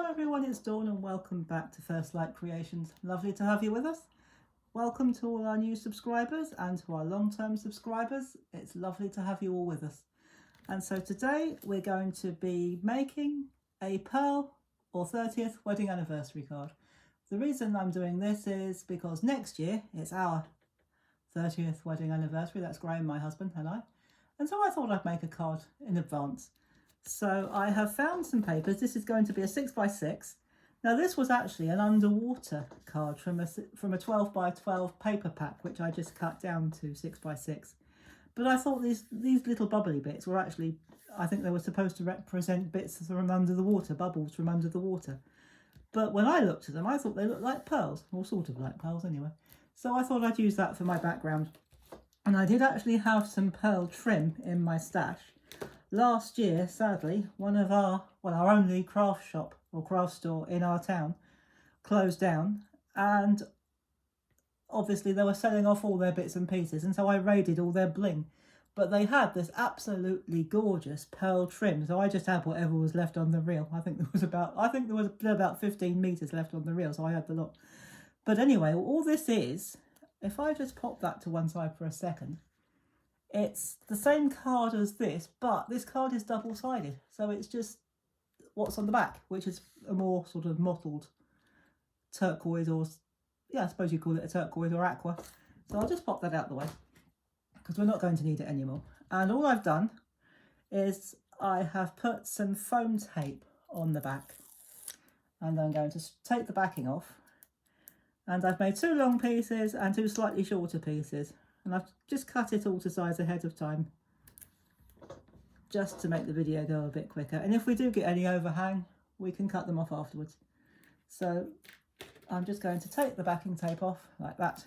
Hello everyone, it's Dawn and welcome back to First Light Creations. Lovely to have you with us. Welcome to all our new subscribers and to our long-term subscribers. It's lovely to have you all with us. And so today we're going to be making a pearl or 30th wedding anniversary card. The reason I'm doing this is because next year it's our 30th wedding anniversary. That's Graham, my husband, and I. And so I thought I'd make a card in advance. So I have found some papers. This is going to be a 6x6. Now this was actually an underwater card from a 12 by 12 paper pack, which I just cut down to 6x6. But I thought these little bubbly bits were actually, I think they were supposed to represent bits from under the water, bubbles from under the water. But when I looked at them, I thought they looked like pearls, or sort of like pearls anyway. So I thought I'd use that for my background. And I did actually have some pearl trim in my stash. Last year, sadly, one of our only craft shop or craft store in our town closed down, and obviously they were selling off all their bits and pieces, and so I raided all their bling. But they had this absolutely gorgeous pearl trim, so I just had whatever was left on the reel. I think there was about 15 meters left on the reel, so I had the lot. But anyway, all this is, if I just pop that to one side for a second, it's the same card as this, but this card is double-sided. So it's just what's on the back, which is a more sort of mottled turquoise, or, yeah, I suppose you call it a turquoise or aqua. So I'll just pop that out the way, because we're not going to need it anymore. And all I've done is I have put some foam tape on the back. And I'm going to take the backing off. And I've made 2 long pieces and 2 slightly shorter pieces. And I've just cut it all to size ahead of time, just to make the video go a bit quicker. And if we do get any overhang, we can cut them off afterwards. So I'm just going to take the backing tape off like that.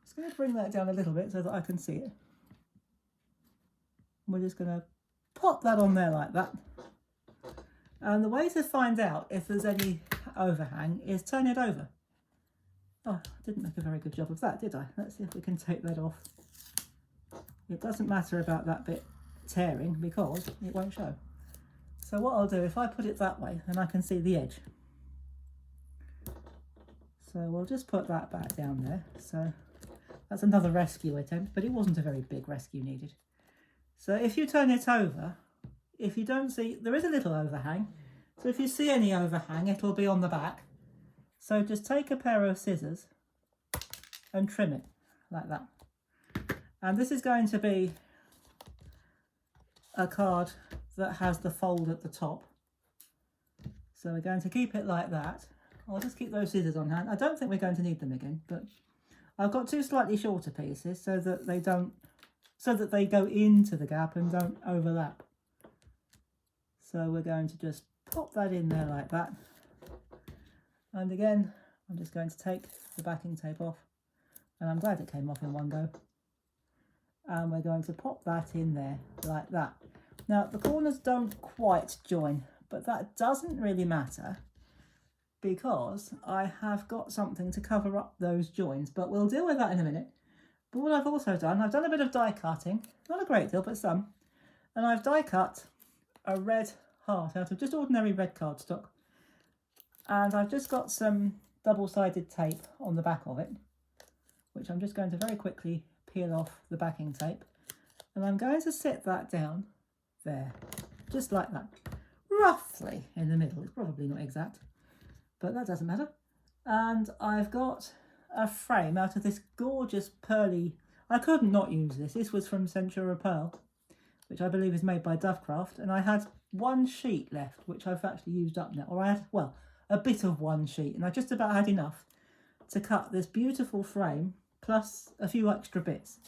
Just going to bring that down a little bit so that I can see it. We're just going to pop that on there like that. And the way to find out if there's any overhang is turn it over. Oh, I didn't make a very good job of that, did I? Let's see if we can take that off. It doesn't matter about that bit tearing because it won't show. So what I'll do, if I put it that way, then I can see the edge. So we'll just put that back down there. So that's another rescue attempt, but it wasn't a very big rescue needed. So if you turn it over, if you don't see, there is a little overhang. So if you see any overhang, it'll be on the back. So just take a pair of scissors and trim it like that. And this is going to be a card that has the fold at the top. So we're going to keep it like that. I'll just keep those scissors on hand. I don't think we're going to need them again, but I've got 2 slightly shorter pieces so that they go into the gap and don't overlap. So we're going to just pop that in there like that. And again, I'm just going to take the backing tape off, and I'm glad it came off in one go. And we're going to pop that in there like that. Now, the corners don't quite join, but that doesn't really matter because I have got something to cover up those joins, but we'll deal with that in a minute. But what I've also done, I've done a bit of die cutting, not a great deal, but some, and I've die cut a red heart out of just ordinary red cardstock. And I've just got some double-sided tape on the back of it, which I'm just going to very quickly peel off the backing tape. And I'm going to set that down there, just like that, roughly in the middle. It's probably not exact, but that doesn't matter. And I've got a frame out of this gorgeous pearly, I couldn't not use this. This was from Centura Pearl, which I believe is made by Dovecraft. And I had 1 sheet left, which I've actually used up now. Or I had, well, a bit of 1 sheet, and I just about had enough to cut this beautiful frame plus a few extra bits.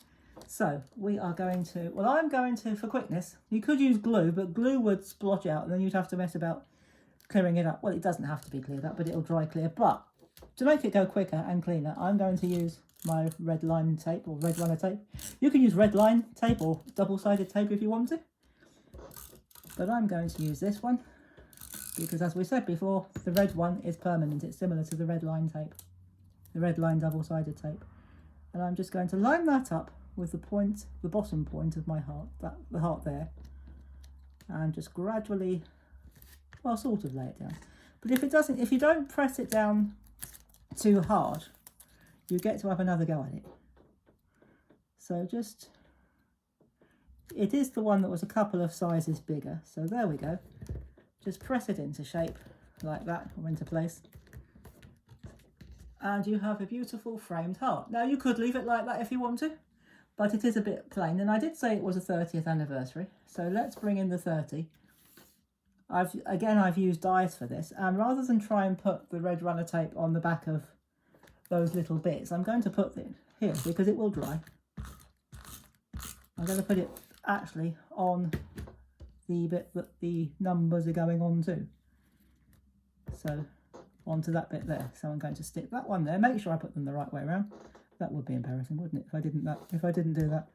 So we are going to, well, I'm going to, for quickness, you could use glue, but glue would splotch out and then you'd have to mess about clearing it up. Well, it doesn't have to be cleared up, but it'll dry clear. But to make it go quicker and cleaner, I'm going to use my red line tape or red runner tape. You can use red line tape or double-sided tape if you want to, but I'm going to use this one, because as we said before, the red one is permanent. It's similar to the red line tape, the red line double-sided tape. And I'm just going to line that up with the bottom point of my heart, the heart there, and just gradually well, sort of lay it down. But if it doesn't, if you don't press it down too hard, you get to have another go at it. So just, it is the one that was a couple of sizes bigger. So there we go. Just press it into shape like that, or into place. And you have a beautiful framed heart. Now you could leave it like that if you want to, but it is a bit plain. And I did say it was a 30th anniversary. So let's bring in the 30. I've used dies for this, and rather than try and put the red runner tape on the back of those little bits, I'm going to put it here because it will dry. I'm going to put it actually on the bit that the numbers are going on to. So onto that bit there. So I'm going to stick that one there. Make sure I put them the right way around. That would be embarrassing, wouldn't it, if I didn't do that.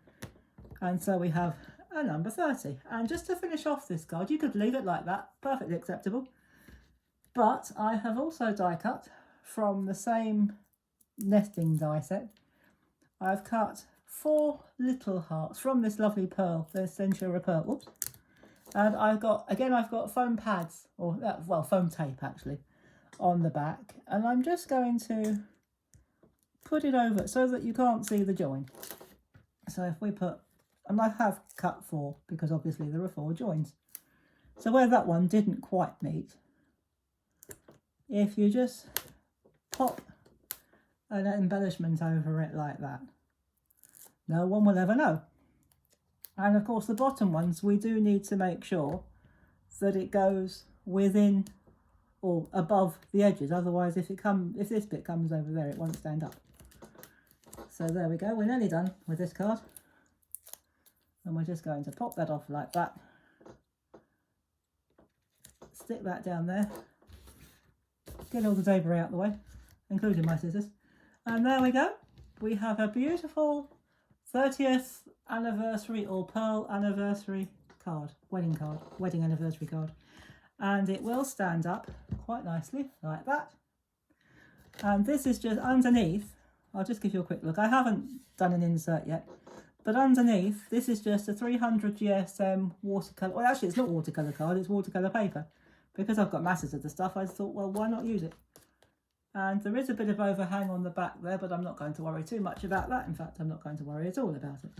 And so we have a number 30. And just to finish off this card, you could leave it like that, perfectly acceptable. But I have also die cut from the same nesting die set. I've cut 4 little hearts from this lovely pearl, the centura pearl. Whoops. And I've got foam pads, or well, foam tape actually, on the back. And I'm just going to put it over so that you can't see the join. So if we put, and I have cut 4 because obviously there are 4 joins. So where that one didn't quite meet, if you just pop an embellishment over it like that, no one will ever know. And of course the bottom ones, we do need to make sure that it goes within or above the edges. Otherwise, if this bit comes over there, it won't stand up. So there we go, we're nearly done with this card. And we're just going to pop that off like that. Stick that down there. Get all the debris out of the way, including my scissors. And there we go. We have a beautiful 30th anniversary or pearl anniversary card, wedding anniversary card. And it will stand up quite nicely like that. And this is just underneath. I'll just give you a quick look. I haven't done an insert yet, but underneath, this is just a 300 GSM watercolour. Well, actually, it's not watercolour card, it's watercolour paper. Because I've got masses of the stuff, I thought, well, why not use it? And there is a bit of overhang on the back there, but I'm not going to worry too much about that. In fact, I'm not going to worry at all about it.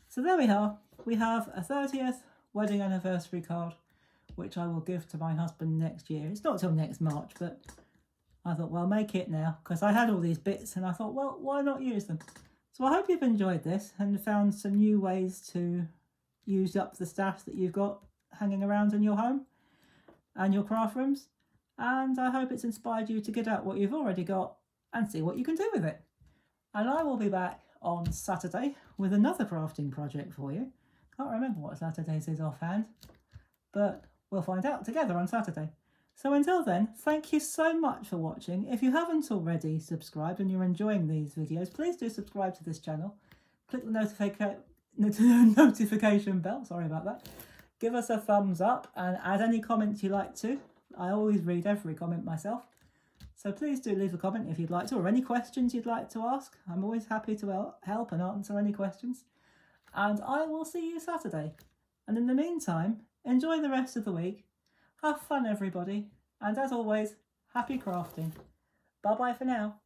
So there we are. We have a 30th wedding anniversary card, which I will give to my husband next year. It's not till next March, but I thought, well, make it now, because I had all these bits and I thought, well, why not use them? So I hope you've enjoyed this and found some new ways to use up the stash that you've got hanging around in your home and your craft rooms. And I hope it's inspired you to get out what you've already got and see what you can do with it. And I will be back on Saturday with another crafting project for you. Can't remember what Saturday's is offhand, but we'll find out together on Saturday. So until then, thank you so much for watching. If you haven't already subscribed and you're enjoying these videos, please do subscribe to this channel. Click the notification bell, sorry about that. Give us a thumbs up and add any comments you like to. I always read every comment myself. So please do leave a comment if you'd like to, or any questions you'd like to ask. I'm always happy to help and answer any questions. And I will see you Saturday. And in the meantime, enjoy the rest of the week. Have fun, everybody. And as always, happy crafting. Bye-bye for now.